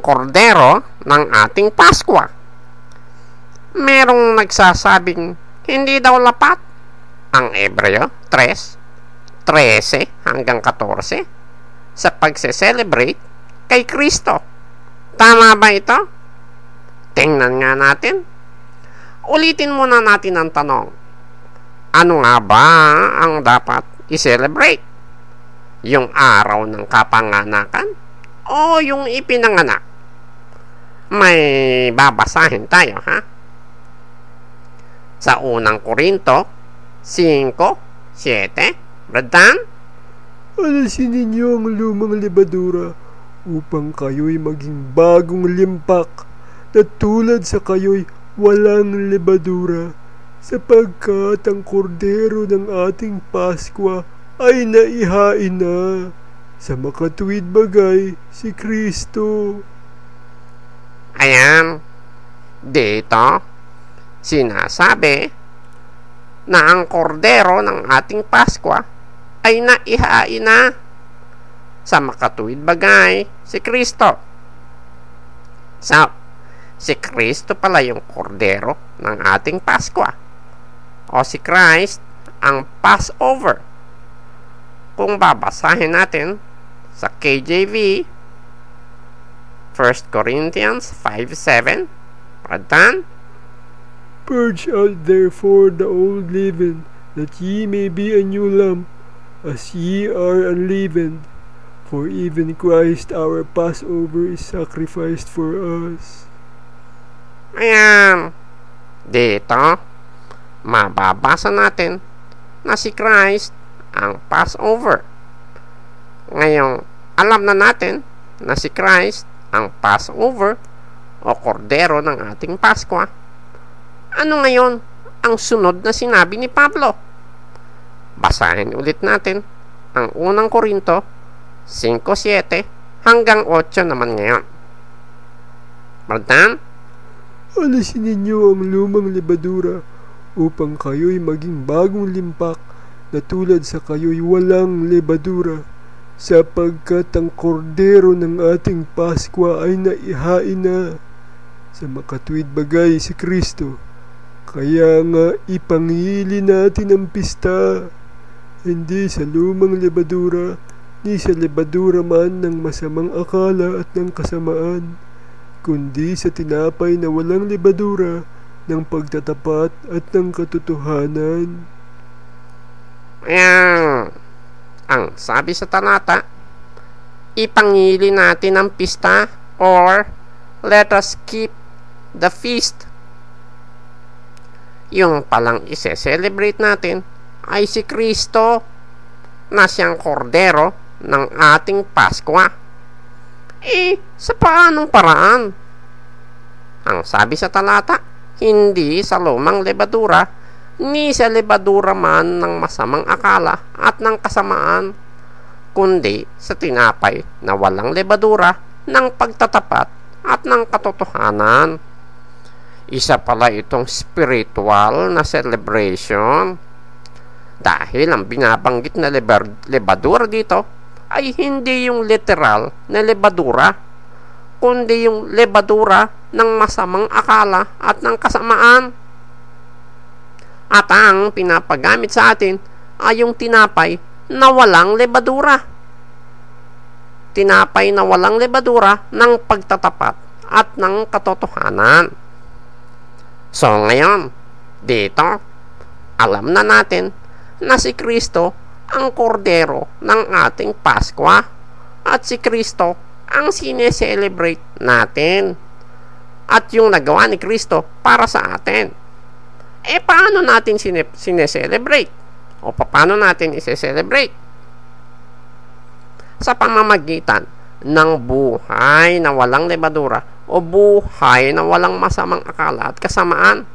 kordero ng ating Pasko. Merong nagsasabing hindi daw lapat ang Hebreo 3:13 hanggang 14 sa pagse-celebrate kay Kristo. Tama ba ito? Tingnan nga natin. Ulitin muna natin ang tanong. Ano nga ba ang dapat i-celebrate? Yung araw ng kapanganakan o yung ipinanganak? May babasahin tayo, ha? Sa unang Korinto 5:7, Brad Dan? Alasin ninyo ang lumang lebadura upang kayo'y maging bagong limpak na tulad sa kayo'y walang lebadura, sapagkat ang kordero ng ating Paskwa ay naihain na sa makatuwid bagay si Kristo. Ayan, dito sinasabi na ang kordero ng ating Paskwa ay naihain na sa makatuwid bagay si Kristo. So, si Kristo pala yung kordero ng ating Paskwa, o si Christ ang Passover. Kung babasahin natin sa KJV 1 Corinthians 5:7, Ratan, Purge out therefore the old leaven, that ye may be a new lump, as ye are unleavened. For even Christ our Passover is sacrificed for us. Ayan, dito mababasa natin na si Christ ang Passover. Ngayong alam na natin na si Christ ang Passover o kordero ng ating Paskwa, ano ngayon ang sunod na sinabi ni Pablo? Basahin ulit natin ang unang Korinto 5:7 hanggang 8 naman ngayon. Mardan? Alisin ninyo ang lumang lebadura upang kayo'y maging bagong limpak na tulad sa kayo'y walang lebadura, sapagkat ang kordero ng ating Paskwa ay naihain na sa makatuwid bagay si Kristo. Kaya nga ipangili natin ang pista, hindi sa lumang lebadura, ni sa lebadura man ng masamang akala at ng kasamaan, kundi sa tinapay na walang lebadura ng pagtatapat at ng katotohanan. Ayan, ang sabi sa talata, ipangili natin ang pista, or let us keep the feast. Yung palang ise-celebrate natin ay si Kristo na siyang kordero ng ating Paskwa. Sa paanong paraan? Ang sabi sa talata, hindi sa lumang lebadura, ni sa lebadura man ng masamang akala at ng kasamaan, kundi sa tinapay na walang lebadura ng pagtatapat at ng katotohanan. Isa pala itong spiritual na celebration, dahil ang binabanggit na lebadura dito ay hindi yung literal na lebadura, kundi yung lebadura ng masamang akala at ng kasamaan. At ang pinapagamit sa atin ay yung tinapay na walang lebadura. Tinapay na walang lebadura ng pagtatapat at ng katotohanan. So ngayon, dito, alam na natin na si Kristo ang kordero ng ating Paskwa at si Kristo ang sineselebrate natin at yung nagawa ni Kristo para sa atin. Paano natin sineselebrate? O paano natin ise-celebrate? Sa pamamagitan ng buhay na walang lebadura o buhay na walang masamang akala at kasamaan,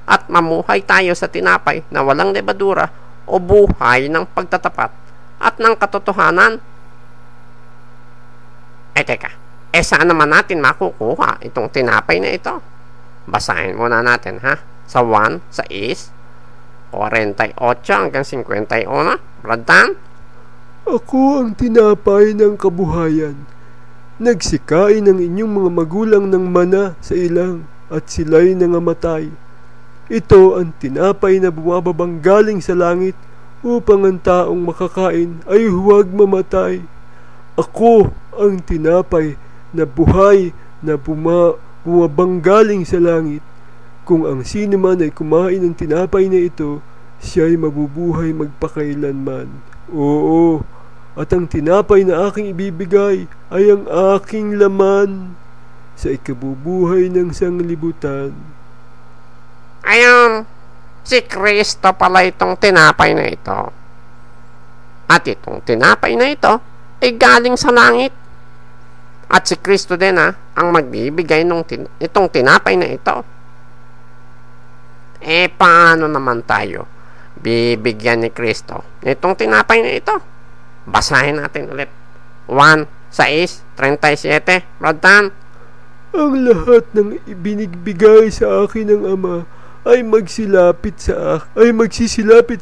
at mamuhay tayo sa tinapay na walang lebadura o buhay ng pagtatapat at ng katotohanan. Teka, saan naman natin makukuha itong tinapay na ito? Basahin muna natin, ha? Sa 1:48 hanggang 51, Brad Dan? Ako ang tinapay ng kabuhayan. Nagsikain ang inyong mga magulang ng mana sa ilang at sila'y nangamatay. Ito ang tinapay na bumababang galing sa langit upang ang taong makakain ay huwag mamatay. Ako ang tinapay na buhay na bumabang galing sa langit. Kung ang sino man ay kumain ng tinapay na ito, siya'y mabubuhay magpakailanman. Oo, at ang tinapay na aking ibibigay ay ang aking laman sa ikabubuhay ng sanglibutan. Ayun, si Kristo pala itong tinapay na ito. At itong tinapay na ito ay galing sa langit. At si Kristo din ang magbibigay itong tinapay na ito. Paano naman tayo bibigyan ni Kristo itong tinapay na ito? Basahin natin ulit. 1:6-37, Brad Tan. Ang lahat ng ibinigbigay sa akin ng Ama ay magsisilapit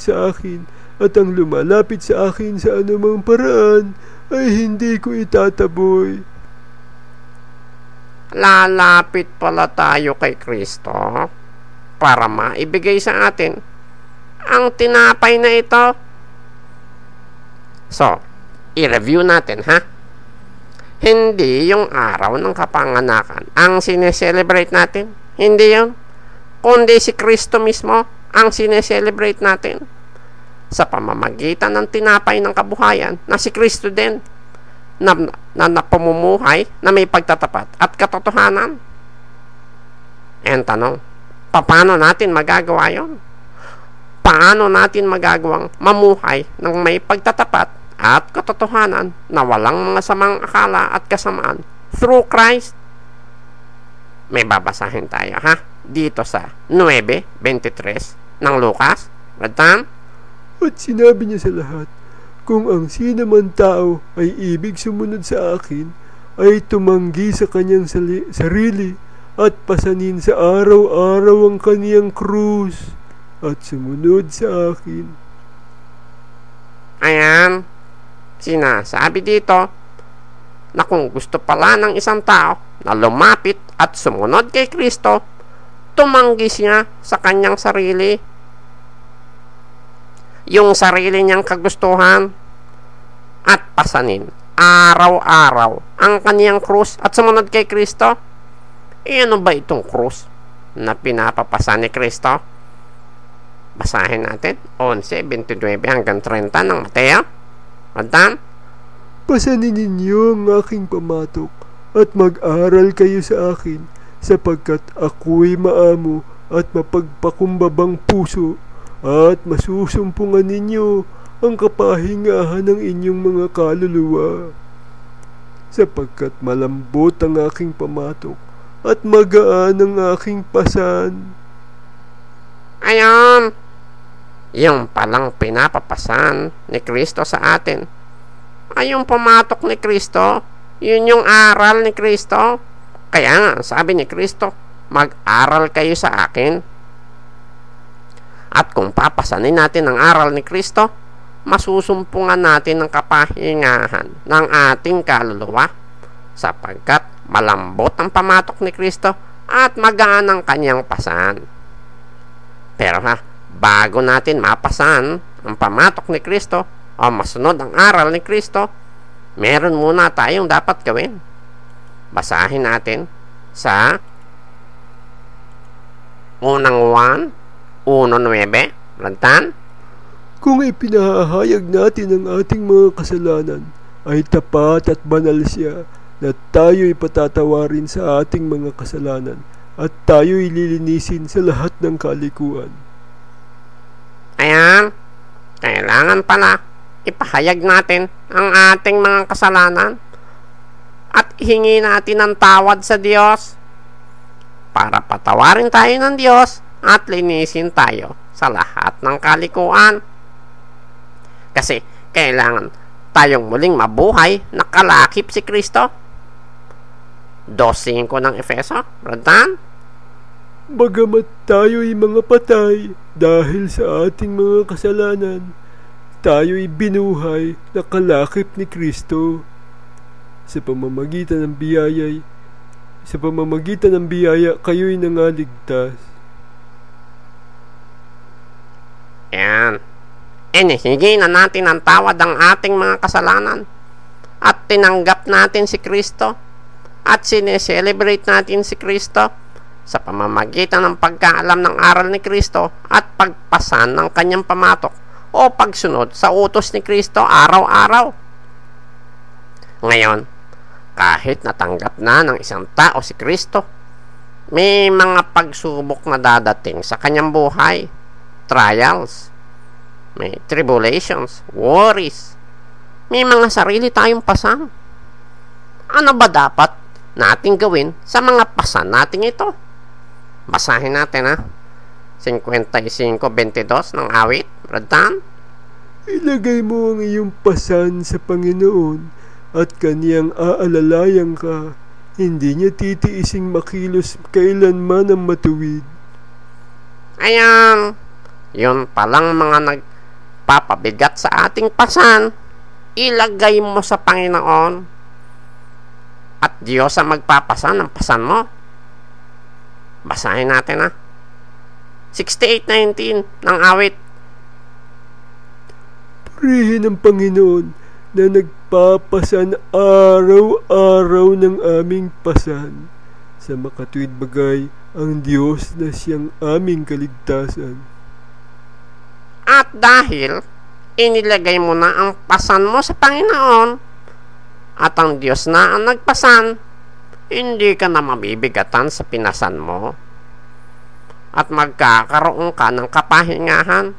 sa akin, at ang lumalapit sa akin sa anumang paraan ay hindi ko itataboy. Lalapit pala tayo kay Kristo para maibigay sa atin ang tinapay na ito. So, i-review natin Hindi yung araw ng kapanganakan ang sineselebrate natin. Hindi yun. Kundi si Kristo mismo ang sineselebrate natin sa pamamagitan ng tinapay ng kabuhayan na si Kristo din na napamumuhay na may pagtatapat at katotohanan. And tanong, paano natin magagawa yun? Paano natin magagawang mamuhay ng may pagtatapat at katotohanan na walang mga samang akala at kasamaan through Christ? May babasahin tayo dito sa 9:23 ng Lucas. Radtan? At sinabi niya sa lahat, kung ang sino man tao ay ibig sumunod sa akin, ay tumanggi sa kanyang sarili at pasanin sa araw-araw ang kaniyang krus at sumunod sa akin. Ayan, sinasabi dito na kung gusto pala ng isang tao na lumapit at sumunod kay Kristo, tumanggi siya sa kanyang sarili. Yung sarili niyang kagustuhan at pasanin araw-araw ang kaniyang krus at sumunod kay Kristo. Ano ba itong krus na pinapapasan ni Kristo? Basahin natin 11:29-30 ng Mateo. Radtan? Pasanin ninyo ang aking pamatok at mag-aral kayo sa akin, sapagkat ako'y maamo at mapagpakumbabang puso, at masusumpungan ninyo ang kapahingahan ng inyong mga kaluluwa. Sapagkat malambot ang aking pamatok at magaan ang aking pasan. Ayan, yung palang pinapapasan ni Kristo sa atin ay yung pamatok ni Kristo. Yun yung aral ni Kristo. Kaya nga, sabi ni Kristo, mag-aral kayo sa akin. At kung papasanin natin ang aral ni Kristo, masusumpungan natin ang kapahingahan ng ating kaluluwa, sapagkat malambot ang pamatok ni Kristo at magaan ang kanyang pasan. Pero bago natin mapasan ang pamatok ni Kristo o masunod ang aral ni Kristo, meron muna tayong dapat gawin. Basahin natin sa unang 1:9. Radtan? Kung ipinahayag natin ang ating mga kasalanan, ay tapat at banal siya na tayo'y patatawarin sa ating mga kasalanan at tayo'y lilinisin sa lahat ng kalikuan. Ayan, kailangan pala ipahayag natin ang ating mga kasalanan at hingi natin ng tawad sa Diyos para patawarin tayo ng Diyos at linisin tayo sa lahat ng kalikuan. Kasi kailangan tayong muling mabuhay na kalakip si Kristo. 2:5 ng Efeso. Radtan? Bagamat tayo'y mga patay dahil sa ating mga kasalanan, tayo'y binuhay na kalakip ni Kristo. sa pamamagitan ng biyaya kayo'y nangaligtas. Yan. Inihigi na natin ang tawad ang ating mga kasalanan at tinanggap natin si Kristo at sineselebrate natin si Kristo sa pamamagitan ng pagkaalam ng aral ni Kristo at pagpasan ng kanyang pamatok o pagsunod sa utos ni Kristo araw-araw. Ngayon, kahit natanggap na ng isang tao si Kristo, may mga pagsubok na dadating sa kanyang buhay, trials, may tribulations, worries, may mga sarili tayong pasan. Ano ba dapat nating gawin sa mga pasan natin ito? Basahin natin 55:22 ng awit, Brad Tan. Ilagay mo ang iyong pasan sa Panginoon at kaniyang aalalayan ka. Hindi niya titiising makilos kailanman ang matuwid. Ayan, yun palang mga nagpapabigat sa ating pasan. Ilagay mo sa Panginoon at Diyos ang magpapasan ng pasan mo. Basahin natin 68:19 ng awit. Purihin ang Panginoon na nagpapasan araw-araw ng aming pasan. Sa makatuwid bagay ang Diyos na siyang aming kaligtasan. At dahil inilagay mo na ang pasan mo sa Panginoon at ang Diyos na ang nagpasan, hindi ka na mabibigatan sa pinasan mo at magkakaroon ka ng kapahingahan.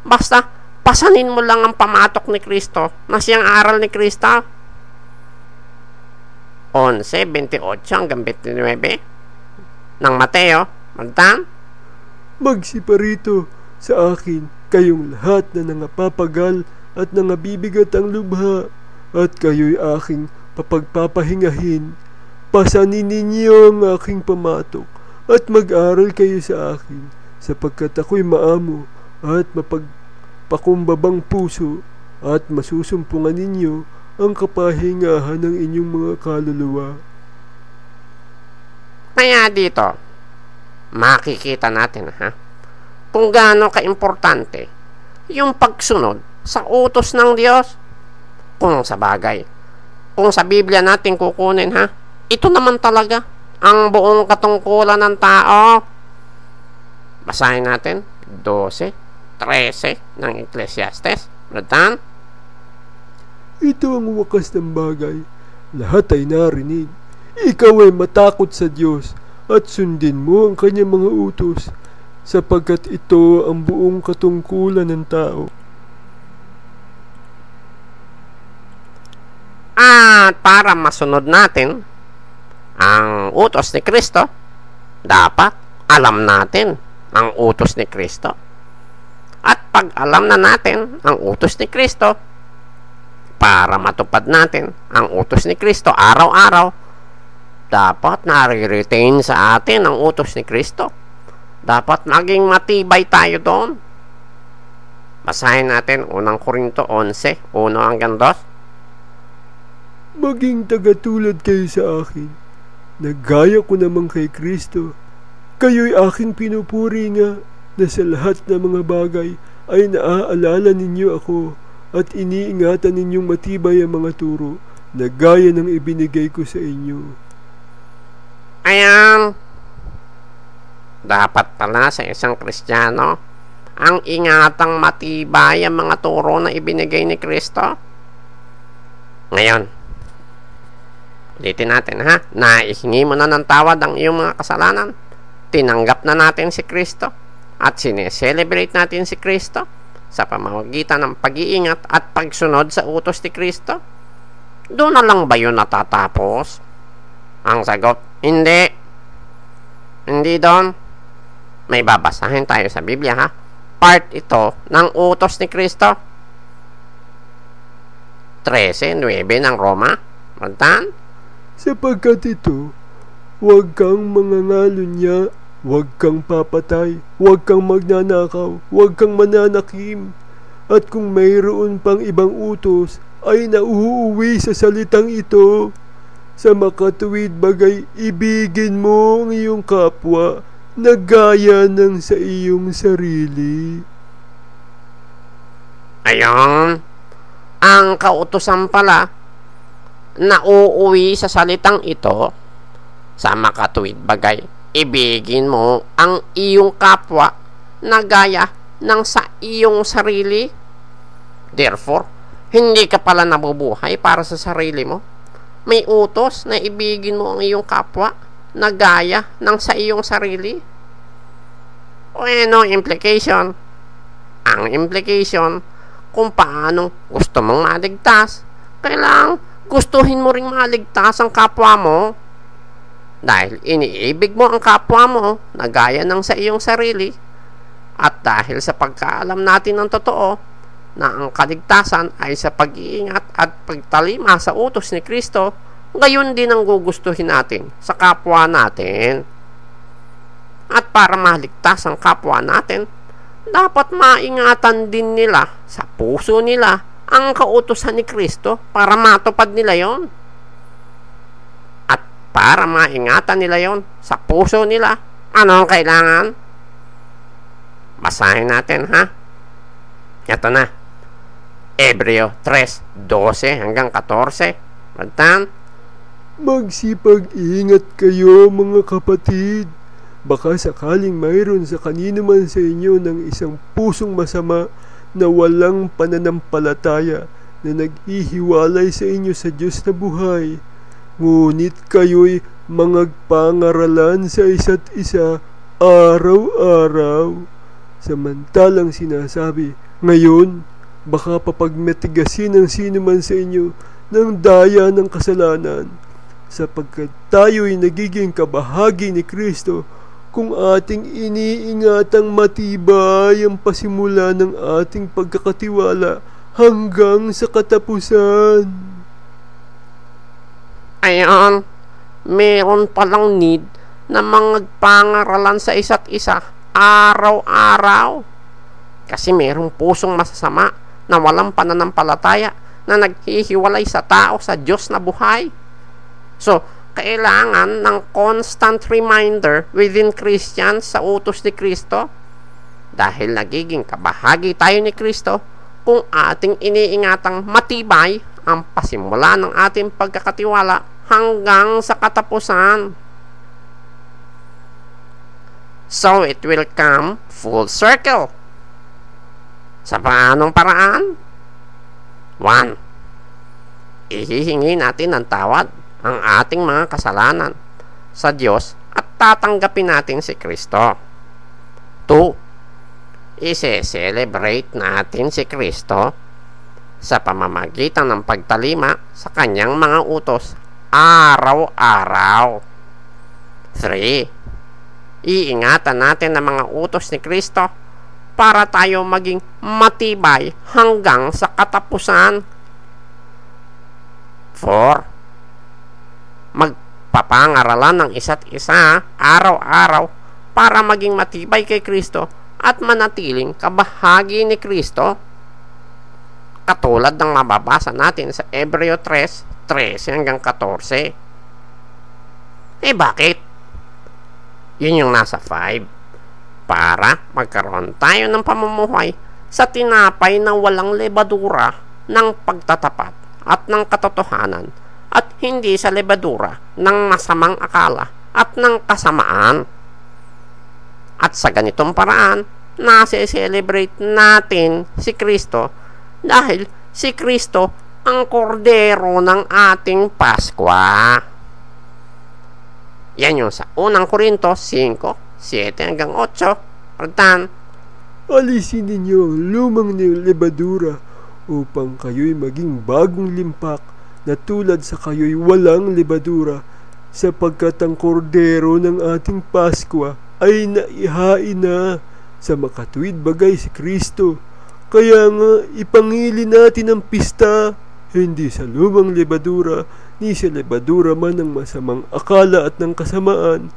Basta pasanin mo lang ang pamatok ni Kristo na siyang aral ni Kristo. 11:28-29 ng Mateo. Magtan? Magsiparito sa akin kayong lahat na nangapapagal at nangabibigat ang lubha, at kayo'y aking papagpapahingahin. Pasanin ninyo ang aking pamatok at mag-aral kayo sa akin, sapagkat ako'y maamo at mapagpakumbabang puso, at masusumpungan ninyo ang kapahingahan ng inyong mga kaluluwa. Kaya dito, makikita natin kung gaano kaimportante yung pagsunod sa utos ng Diyos. Kung sa bagay, kung sa Biblia natin kukunin ito naman talaga ang buong katungkulan ng tao. Basahin natin 12:13 ng Ecclesiastes. Bratan? Ito ang wakas ng bagay. Lahat ay narinig. Ikaw ay matakot sa Diyos at sundin mo ang kanyang mga utos, sapagkat ito ang buong katungkulan ng tao. At para masunod natin ang utos ni Kristo, dapat alam natin ang utos ni Kristo. At pag alam na natin ang utos ni Kristo, para matupad natin ang utos ni Kristo araw-araw, dapat nare-retain sa atin ang utos ni Kristo. Dapat maging matibay tayo doon. Basahin natin 1 Korinto 11:1-2. Maging tagatulad kayo sa akin, na gaya ko naman kay Kristo. Kayo'y aking pinupuri nga, na sa lahat ng mga bagay ay naaalala ninyo ako, at iniingatan ninyong matibay ang mga turo, na gaya ng ibinigay ko sa inyo. Ayan, dapat pala sa isang Kristiyano ang ingatang matibay ang mga turo na ibinigay ni Kristo. Ngayon, ulitin natin naihingi mo na ng tawad ang iyong mga kasalanan, tinanggap na natin si Kristo, at sineselebrate natin si Kristo sa pamamagitan ng pag-iingat at pagsunod sa utos ni Kristo. Doon na lang ba yun natatapos? Ang sagot, hindi. Hindi doon. May babasahin tayo sa Biblia Part ito ng utos ni Kristo. 13:9 ng Roma. Magtan? Sapagkat ito, huwag kang mangangalunya, huwag kang papatay, huwag kang magnanakaw, huwag kang mananakim, at kung mayroon pang ibang utos, ay nauuwi sa salitang ito. Sa makatuwid bagay, ibigin mo ang iyong kapwa na gaya ng sa iyong sarili. Ayon, ang kautusan pala na uuwi sa salitang ito, sa makatuwid bagay, ibigin mo ang iyong kapwa na gaya ng sa iyong sarili. Therefore, hindi ka pala nabubuhay para sa sarili mo. May utos na ibigin mo ang iyong kapwa na gaya ng sa iyong sarili. O ano implication? Ang implication, kung paano gusto mong maligtas, kailangang gustuhin mo ring maligtas ang kapwa mo. Dahil iniibig mo ang kapwa mo na gaya ng sa iyong sarili. At dahil sa pagkaalam natin ng totoo, na ang kaligtasan ay sa pag-iingat at pagtalima sa utos ni Kristo, gayon din ang gugustuhin natin sa kapwa natin. At para maligtas ang kapwa natin, dapat maingatan din nila sa puso nila ang kautusan ni Kristo para matupad nila yon. At para maingatan nila yon sa puso nila, ano ang kailangan? Basahin natin, ha? Ito na. Hebreo 3:12 hanggang 14. Pagtan, magsipag-ingat kayo mga kapatid. Baka sakaling mayroon sa kanino man sa inyo ng isang pusong masama na walang pananampalataya na naghihiwalay sa inyo sa Diyos na buhay. Ngunit kayo'y mangagpangaralan sa isa't isa araw-araw. Samantalang sinasabi, ngayon, baka papagmatigasin ng sino man sa inyo ng daya ng kasalanan, sapagkat tayo'y nagiging kabahagi ni Kristo kung ating iniingatang matibay ang pasimula ng ating pagkakatiwala hanggang sa katapusan. ayon, meron palang need na mangagpangaralan sa isa't isa araw-araw. Kasi merong pusong masasama na walang pananampalataya na naghihiwalay sa tao sa Diyos na buhay. So, kailangan ng constant reminder within Christians sa utos ni Kristo. Dahil nagiging kabahagi tayo ni Kristo kung ating iniingatang matibay ang pasimula ng ating pagkakatiwala hanggang sa katapusan. So, it will come full circle. Sa paanong paraan? 1. Ihihingi natin ng tawad ang ating mga kasalanan sa Diyos at tatanggapin natin si Kristo. 2. Ise-celebrate natin si Kristo sa pamamagitan ng pagtalima sa kanyang mga utos araw-araw. 3. Iingatan natin ang mga utos ni Kristo para tayo maging matibay hanggang sa katapusan. 4. Magpapangaralan ng isa't isa araw-araw para maging matibay kay Kristo at manatiling kabahagi ni Kristo. Katulad ng mababasa natin sa Hebreo 3:13 hanggang 14. Bakit? Yun yung nasa 5. Para magkaroon tayo ng pamumuhay sa tinapay na walang lebadura ng pagtatapat at ng katotohanan at hindi sa lebadura ng masamang akala at ng kasamaan. At sa ganitong paraan, nasi-celebrate natin si Kristo dahil si Kristo ang kordero ng ating Paskwa. Yan yung sa 1 Korinto 5:7 hanggang 8. Pagtan, alisin ninyo ang lumang lebadura upang kayo'y maging bagong limpak na tulad sa kayo'y walang lebadura, sapagkat ang kordero ng ating Paskwa ay naihain na sa makatuwid bagay si Kristo. Kaya nga ipangili natin ang pista, hindi sa lumang lebadura, ni sa lebadura man ng masamang akala at ng kasamaan,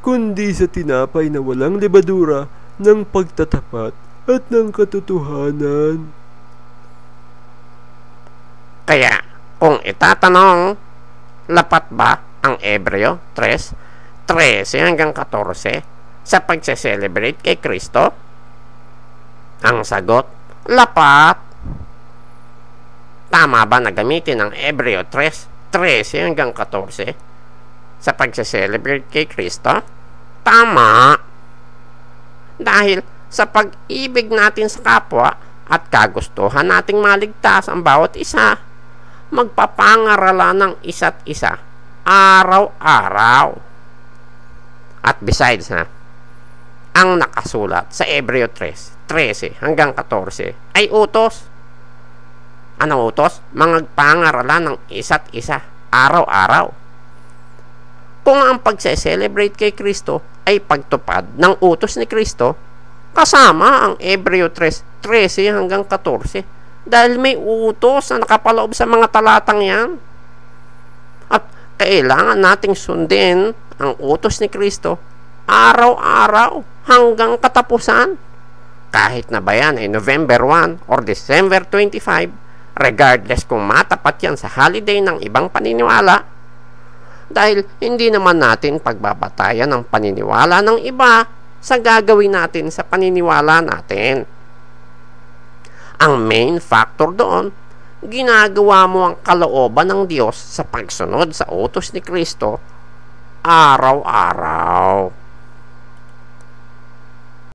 kundi sa tinapay na walang lebadura ng pagtatapat at ng katotohanan. Kaya, kung itatanong, lapat ba ang Hebreo 3:13 hanggang 14 sa pagse-celebrate kay Kristo? Ang sagot, lapat. Tama ba na gamitin ang Hebreo 3:13 hanggang 14 sa pagse-celebrate kay Kristo? Tama. Dahil sa pag-ibig natin sa kapwa at kagustuhan nating maligtas ang bawat isa, magpapangaralan ng isa't isa araw-araw. At besides ang nakasulat sa Hebreo 3:13 hanggang 14 ay utos. Anong utos? Magpangaralan ng isa't isa araw-araw. Kung ang pagse-celebrate kay Kristo ay pagtupad ng utos ni Kristo, kasama ang Hebreo 3:13 hanggang 14 dahil may utos na nakapaloob sa mga talatang yan. At kailangan nating sundin ang utos ni Kristo araw-araw hanggang katapusan. Kahit na ba yan ay November 1 or December 25, regardless kung matapat yan sa holiday ng ibang paniniwala, dahil hindi naman natin pagbabatayan ang paniniwala ng iba sa gagawin natin sa paniniwala natin. Ang main factor doon, ginagawa mo ang kalooban ng Diyos sa pagsunod sa utos ni Kristo araw-araw.